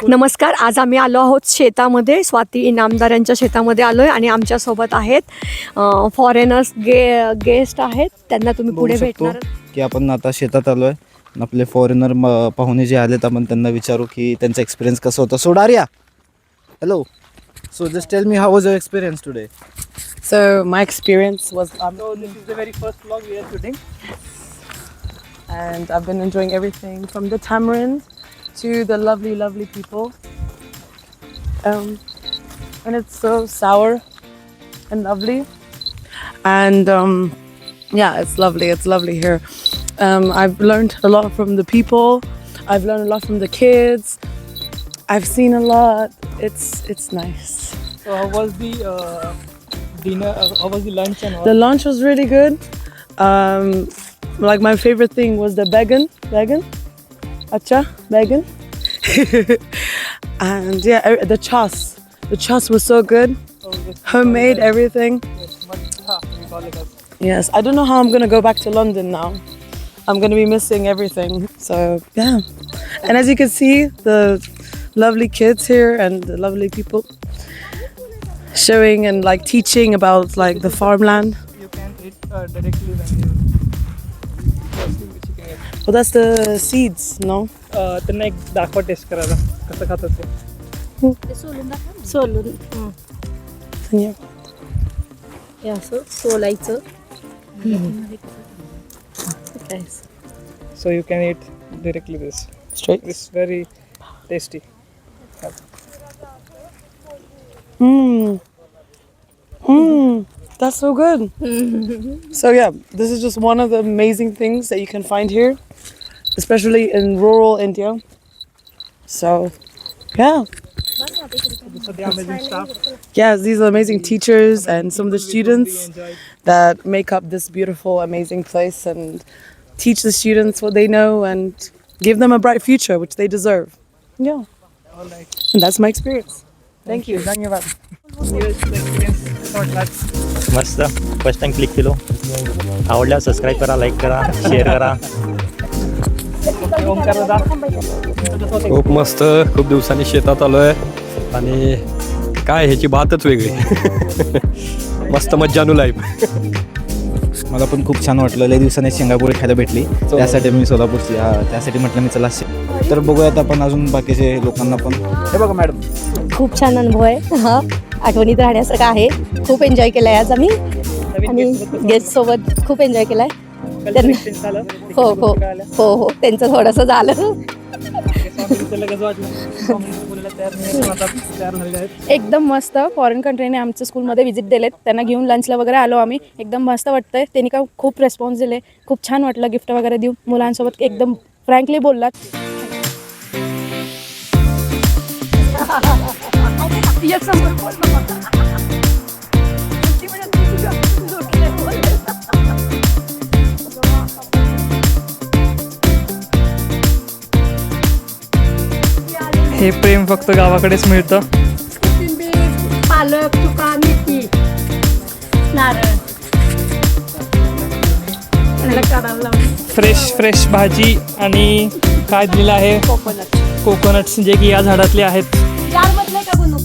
नमस्कार. आज आम्ही आलो आहोत शेतामध्ये, स्वाती इनामदार यांच्या शेतामध्ये आलो आहे आणि आमच्यासोबत आहेत फॉरेनर्स गेस्ट आहेत. त्यांना तुम्ही पुढे भेटणार की आपण आता शेतात आलो आहे. आपले फॉरेनर पाहुणे जे आलेत आपण त्यांना विचारू की त्यांचा एक्सपिरियन्स कसं होता. So Daria, hello. So just tell me, how was your experience today? So my experience was So this is the very first vlog we are shooting. and I've been enjoying everything from the tamarind to the lovely, lovely people. And it's so sour and lovely. And yeah, it's lovely. It's lovely here. I've learned a lot from the people. I've learned a lot from the kids. I've seen a lot. It's nice. So how was the dinner? How was the lunch and all? The lunch was really good. Like my favorite thing was the bacon. Acha, bacon. And yeah, the chas. The chas was so good. So yes, Homemade everything. yes, we call it as. Yes, I don't know how I'm gonna go back to London now. I'm gonna be missing everything. So yeah. And as you can see, the lovely kids here and the lovely people showing and like teaching about like the farmland. You can eat directly when you. First thing which you can eat. Well, that's the seeds, no? त्यांना एक दाखवा taste करायला कसं खातात ते. सोलून Yeah. हे असं सोलायचं. So you can eat directly this. Straight. It's very tasty. That's so good. So yeah, this is just one of the amazing things that you can find here, especially in rural India. So yeah. So the amazing staff. Yes, these are amazing teachers and some of the students Enjoy. that make up this beautiful, amazing place and teach the students what they know and give them a bright future, which they deserve. Yeah, All right. and that's my experience. Thank you. Dhanyavad. Here's the experience. Not that. मस्त. First time click केलो. आवडल्यावर subscribe करा, like करा, share करा. ओमकार दादा. खूप मस्त. खूप दिवसांनी शेतात आलो आहे आणि काय ह्याची बातच वेगळी. मस्त मज्जानू लाईफ. मला पण खूप छान वाटलं. लय दिवसांनी शेंगापोळी खायला भेटली, त्यासाठी मी सोलापूरची त्यासाठी म्हटलं मी चला तर बघूयात आपण अजून बाकीचे लोकांना पण. हे बघा मॅडम, खूप छान अनुभव आहे. हा, आठवणीत राहण्यासारखं आहे. खूप एन्जॉय केला आहे आज आम्ही आणि गेस्ट सोबत खूप एन्जॉय केला आहे. Experience झालं. हो हो हो हो त्यांचं थोडंसं झालं. स्वामींचं लगेच वाटलं. स्वामींचं बोलायला तयार नाही. आता तयार झालेले आहेत. एकदम मस्त. फॉरेन कंट्रीने आमच्या स्कूलमध्ये व्हिजिट दिलेत, त्यांना घेऊन लंचला वगैरे आलो आम्ही. एकदम मस्त वाटतंय. त्यांनी का खूप रेस्पॉन्स दिले, खूप छान वाटलं. गिफ्ट वगैरे देऊन मुलांसोबत एकदम फ्रँकली बोललात. हे प्रेम फक्त गावाकडेच मिळतं. पालक, चुका, मेथी, नारळ फ्रेश भाजी आणि काय दिलेलं आहे कोकोनट्स जे की या झाडातले आहेत. जार बदलाय का बनू?